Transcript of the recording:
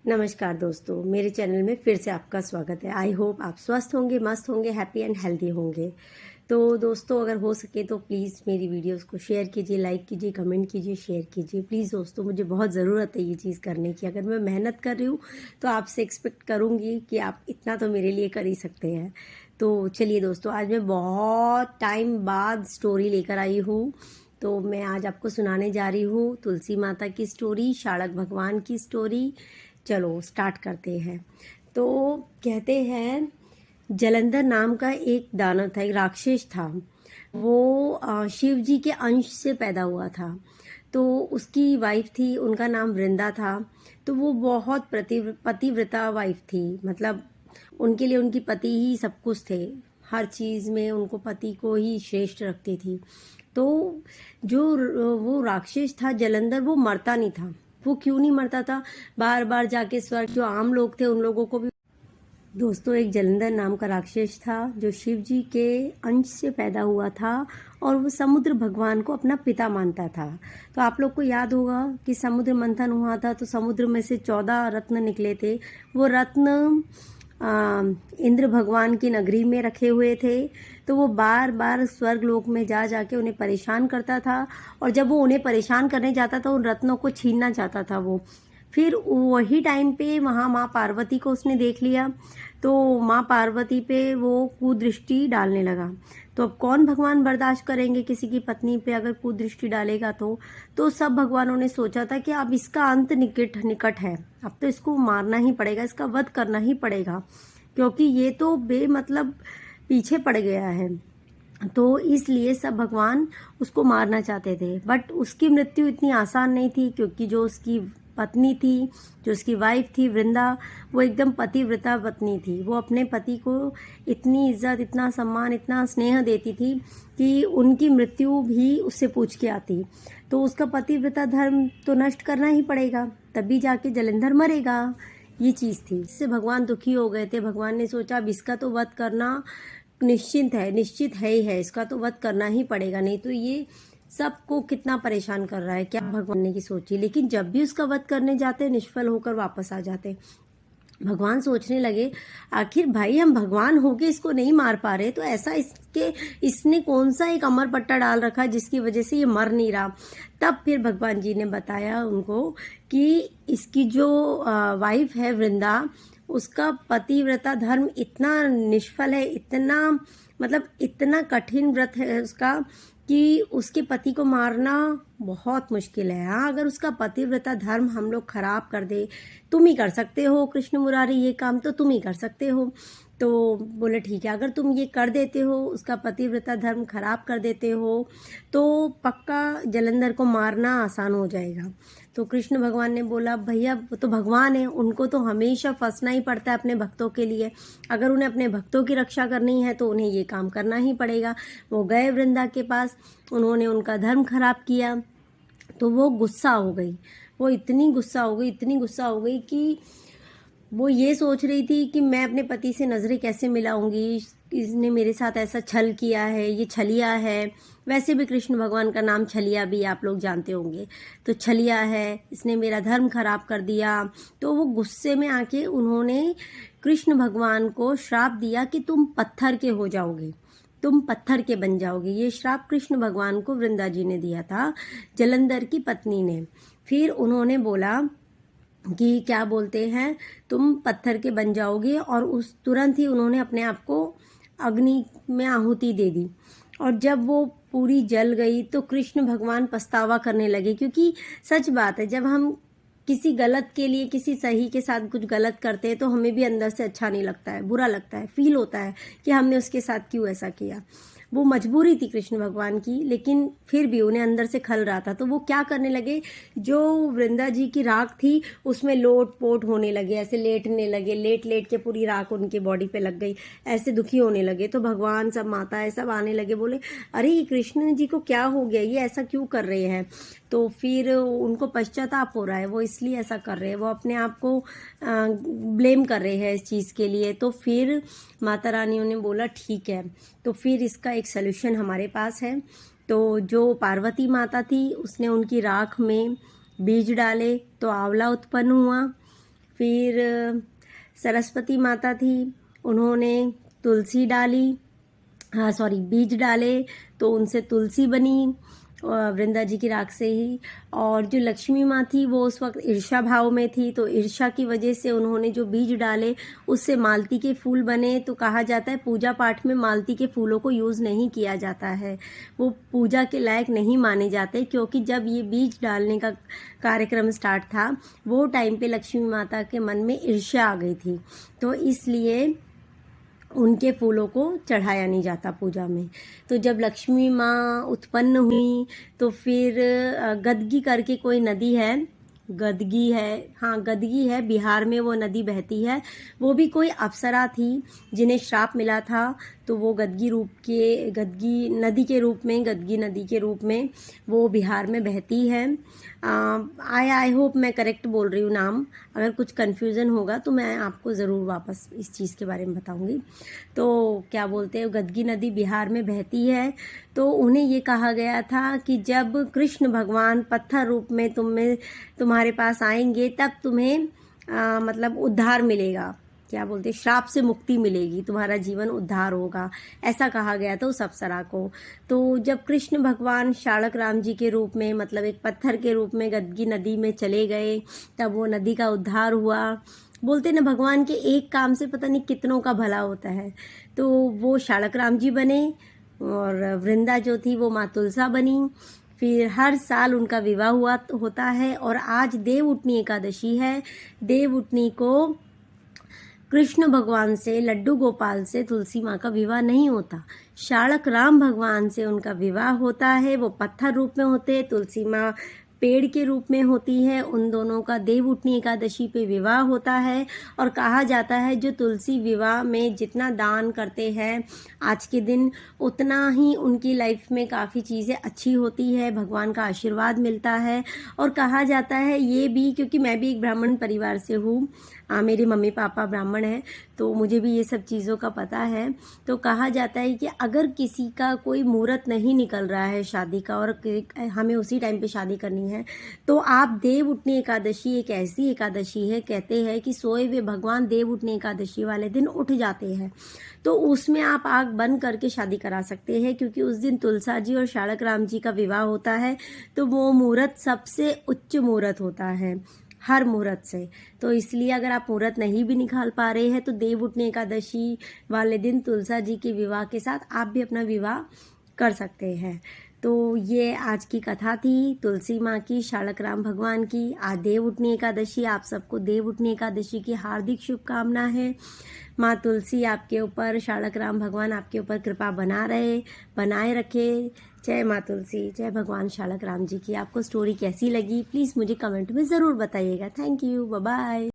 नमस्कार दोस्तों, मेरे चैनल में फिर से आपका स्वागत है। आई होप आप स्वस्थ होंगे, मस्त होंगे, हैप्पी एंड हेल्दी होंगे। तो दोस्तों, अगर हो सके तो प्लीज़ मेरी वीडियोस को शेयर कीजिए, लाइक कीजिए, कमेंट कीजिए, शेयर कीजिए। प्लीज़ दोस्तों, मुझे बहुत ज़रूरत है ये चीज़ करने की। अगर मैं मेहनत कर रही हूँ तो आपसे एक्सपेक्ट करूँगी कि आप इतना तो मेरे लिए कर ही सकते हैं। तो चलिए दोस्तों, आज मैं बहुत टाइम बाद स्टोरी लेकर आई हूँ। तो मैं आज आपको सुनाने जा रही हूँ तुलसी माता की स्टोरी, शाड़क भगवान की स्टोरी। चलो स्टार्ट करते हैं। तो कहते हैं, जलंधर नाम का एक दानव था, एक राक्षस था। वो शिव जी के अंश से पैदा हुआ था। तो उसकी वाइफ थी, उनका नाम वृंदा था। तो वो बहुत पतिव्रता वाइफ थी। मतलब उनके लिए उनकी पति ही सब कुछ थे। हर चीज़ में उनको पति को ही श्रेष्ठ रखती थी। तो जो वो राक्षस था जलंधर, वो मरता नहीं था। वो क्यों नहीं मरता था? बार बार जाके स्वर्ग, जो आम लोग थे उन लोगों को भी। दोस्तों, एक जलंधर नाम का राक्षस था जो शिव जी के अंश से पैदा हुआ था और वो समुद्र भगवान को अपना पिता मानता था। तो आप लोग को याद होगा कि समुद्र मंथन हुआ था, तो समुद्र में से 14 रत्न निकले थे। वो रत्न इंद्र भगवान की नगरी में रखे हुए थे। तो वो बार बार स्वर्ग लोक में जा जाके उन्हें परेशान करता था, और जब वो उन्हें परेशान करने जाता था, उन रत्नों को छीनना चाहता था वो। फिर वही टाइम पे वहाँ माँ पार्वती को उसने देख लिया। तो माँ पार्वती पे वो कुदृष्टि डालने लगा। तो अब कौन भगवान बर्दाश्त करेंगे किसी की पत्नी पे अगर कुदृष्टि डालेगा? तो सब भगवानों ने सोचा था कि अब इसका अंत निकट निकट है। अब तो इसको मारना ही पड़ेगा, इसका वध करना ही पड़ेगा, क्योंकि ये तो बेमतलब पीछे पड़ गया है। तो इसलिए सब भगवान उसको मारना चाहते थे। बट उसकी मृत्यु इतनी आसान नहीं थी, क्योंकि जो उसकी पत्नी थी, जो उसकी वाइफ थी वृंदा, वो एकदम पतिव्रता पत्नी थी। वो अपने पति को इतनी इज्जत, इतना सम्मान, इतना स्नेह देती थी कि उनकी मृत्यु भी उससे पूछ के आती। तो उसका पतिव्रता धर्म तो नष्ट करना ही पड़ेगा, तभी जाके जलंधर मरेगा। ये चीज़ थी। इससे भगवान दुखी हो गए थे। भगवान ने सोचा अब इसका तो वध करना निश्चित है ही है, इसका तो वध करना ही पड़ेगा, नहीं तो ये सबको कितना परेशान कर रहा है। क्या भगवान ने की सोची। लेकिन जब भी उसका वध करने जाते, निष्फल होकर वापस आ जाते। भगवान सोचने लगे, आखिर भाई हम भगवान होके इसको नहीं मार पा रहे, तो ऐसा इसने कौन सा एक अमर पट्टा डाल रखा जिसकी वजह से ये मर नहीं रहा। तब फिर भगवान जी ने बताया उनको कि इसकी जो वाइफ है वृंदा, उसका पतिव्रता धर्म इतना निष्फल है, इतना मतलब इतना कठिन व्रत है उसका, कि उसके पति को मारना बहुत मुश्किल है। हाँ, अगर उसका पतिव्रता धर्म हम लोग खराब कर दे, तुम ही कर सकते हो कृष्ण मुरारी, ये काम तो तुम ही कर सकते हो। तो बोले ठीक है, अगर तुम ये कर देते हो, उसका पतिव्रता धर्म खराब कर देते हो, तो पक्का जलंधर को मारना आसान हो जाएगा। तो कृष्ण भगवान ने बोला, भैया वो तो भगवान है, उनको तो हमेशा फंसना ही पड़ता है अपने भक्तों के लिए। अगर उन्हें अपने भक्तों की रक्षा करनी है तो उन्हें ये काम करना ही पड़ेगा। वो गए वृंदा के पास, उन्होंने उनका धर्म खराब किया। तो वो गुस्सा हो गई। वो इतनी गुस्सा हो गई, इतनी गुस्सा हो गई कि वो ये सोच रही थी कि मैं अपने पति से नज़रें कैसे मिलाऊंगी, इसने मेरे साथ ऐसा छल किया है, ये छलिया है। वैसे भी कृष्ण भगवान का नाम छलिया भी आप लोग जानते होंगे। तो छलिया है, इसने मेरा धर्म खराब कर दिया। तो वो गुस्से में आके उन्होंने कृष्ण भगवान को श्राप दिया कि तुम पत्थर के हो जाओगे, तुम पत्थर के बन जाओगे। ये श्राप कृष्ण भगवान को वृंदा जी ने दिया था, जलंधर की पत्नी ने। फिर उन्होंने बोला कि क्या बोलते हैं, तुम पत्थर के बन जाओगे। और उस तुरंत ही उन्होंने अपने आप को अग्नि में आहुति दे दी। और जब वो पूरी जल गई तो कृष्ण भगवान पछतावा करने लगे, क्योंकि सच बात है, जब हम किसी गलत के लिए किसी सही के साथ कुछ गलत करते हैं तो हमें भी अंदर से अच्छा नहीं लगता है, बुरा लगता है, फील होता है कि हमने उसके साथ क्यों ऐसा किया। वो मजबूरी थी कृष्ण भगवान की, लेकिन फिर भी उन्हें अंदर से खल रहा था। तो वो क्या करने लगे, जो वृंदा जी की राख थी उसमें लोट पोट होने लगे, ऐसे लेटने लगे, लेट लेट के पूरी राख उनकी बॉडी पे लग गई, ऐसे दुखी होने लगे। तो भगवान, सब माताएं सब आने लगे, बोले अरे ये कृष्ण जी को क्या हो गया, ये ऐसा क्यों कर रहे हैं। तो फिर उनको पश्चाताप हो रहा है, वो इसलिए ऐसा कर रहे हैं, वो अपने आप को ब्लेम कर रहे हैं इस चीज़ के लिए। तो फिर माता रानियों ने बोला ठीक है, तो फिर इसका एक सलूशन हमारे पास है। तो जो पार्वती माता थी उसने उनकी राख में बीज डाले तो आंवला उत्पन्न हुआ। फिर सरस्वती माता थी, उन्होंने तुलसी डाली, हाँ सॉरी बीज डाले तो उनसे तुलसी बनी वृंदा जी की राख से ही। और जो लक्ष्मी माँ थी वो उस वक्त ईर्ष्या भाव में थी, तो ईर्ष्या की वजह से उन्होंने जो बीज डाले उससे मालती के फूल बने। तो कहा जाता है पूजा पाठ में मालती के फूलों को यूज़ नहीं किया जाता है, वो पूजा के लायक नहीं माने जाते, क्योंकि जब ये बीज डालने का कार्यक्रम स्टार्ट था वो टाइम पे लक्ष्मी माता के मन में ईर्ष्या आ गई थी, तो इसलिए उनके फूलों को चढ़ाया नहीं जाता पूजा में। तो जब लक्ष्मी माँ उत्पन्न हुई तो फिर गदगी करके कोई नदी है, गदगी है, हाँ गदगी है, बिहार में वो नदी बहती है। वो भी कोई अप्सरा थी जिन्हें श्राप मिला था, तो वो गदगी नदी के रूप में वो बिहार में बहती है। आई होप मैं करेक्ट बोल रही हूँ नाम, अगर कुछ कन्फ्यूज़न होगा तो मैं आपको ज़रूर वापस इस चीज़ के बारे में बताऊँगी। तो क्या बोलते हैं, गदगी नदी बिहार में बहती है। तो उन्हें ये कहा गया था कि जब कृष्ण भगवान पत्थर रूप में तुम्हारे पास आएंगे तब तुम्हें मतलब उद्धार मिलेगा, क्या बोलते हैं, श्राप से मुक्ति मिलेगी, तुम्हारा जीवन उद्धार होगा, ऐसा कहा गया था उस अप्सरा को। तो जब कृष्ण भगवान शालक राम जी के रूप में, मतलब एक पत्थर के रूप में गदगी नदी में चले गए, तब वो नदी का उद्धार हुआ। बोलते ना भगवान के एक काम से पता नहीं कितनों का भला होता है। तो वो शालक राम जी बने और वृंदा जो थी वो माँ तुलसा बनी। फिर हर साल उनका विवाह होता है। और आज देव उठनी एकादशी है। देव उठनी को कृष्ण भगवान से, लड्डू गोपाल से तुलसी माँ का विवाह नहीं होता, शालक राम भगवान से उनका विवाह होता है। वो पत्थर रूप में होते हैं, तुलसी माँ पेड़ के रूप में होती है। उन दोनों का देव उठनी एकादशी पे विवाह होता है। और कहा जाता है जो तुलसी विवाह में जितना दान करते हैं आज के दिन, उतना ही उनकी लाइफ में काफ़ी चीज़ें अच्छी होती है, भगवान का आशीर्वाद मिलता है। और कहा जाता है ये भी, क्योंकि मैं भी एक ब्राह्मण परिवार से हूँ, मेरे मम्मी पापा ब्राह्मण हैं, तो मुझे भी ये सब चीज़ों का पता है। तो कहा जाता है कि अगर किसी का कोई मुहूर्त नहीं निकल रहा है शादी का और हमें उसी टाइम पे शादी करनी है, तो आप देव उठनी एकादशी एक ऐसी एकादशी है, कहते हैं कि सोए हुए भगवान देव उठनी एकादशी वाले दिन उठ जाते हैं, तो उसमें आप आग बंद करके शादी करा सकते हैं, क्योंकि उस दिन तुलसा जी और शालक राम जी का विवाह होता है। तो वो मुहूर्त सबसे उच्च मुहूर्त होता है हर मुहूर्त से। तो इसलिए अगर आप मुहूर्त नहीं भी निकाल पा रहे हैं तो देव उठनी एकादशी वाले दिन तुलसा जी के विवाह के साथ आप भी अपना विवाह कर सकते हैं। तो ये आज की कथा थी तुलसी माँ की, शालक राम भगवान की। आज देव उठनी एकादशी, आप सबको देव उठनी एकादशी की हार्दिक शुभकामना है। माँ तुलसी आपके ऊपर, शालक राम भगवान आपके ऊपर कृपा बनाए रखे। जय माँ तुलसी, जय भगवान शालक राम जी की। आपको स्टोरी कैसी लगी प्लीज़ मुझे कमेंट में ज़रूर बताइएगा। Thank you, bye bye.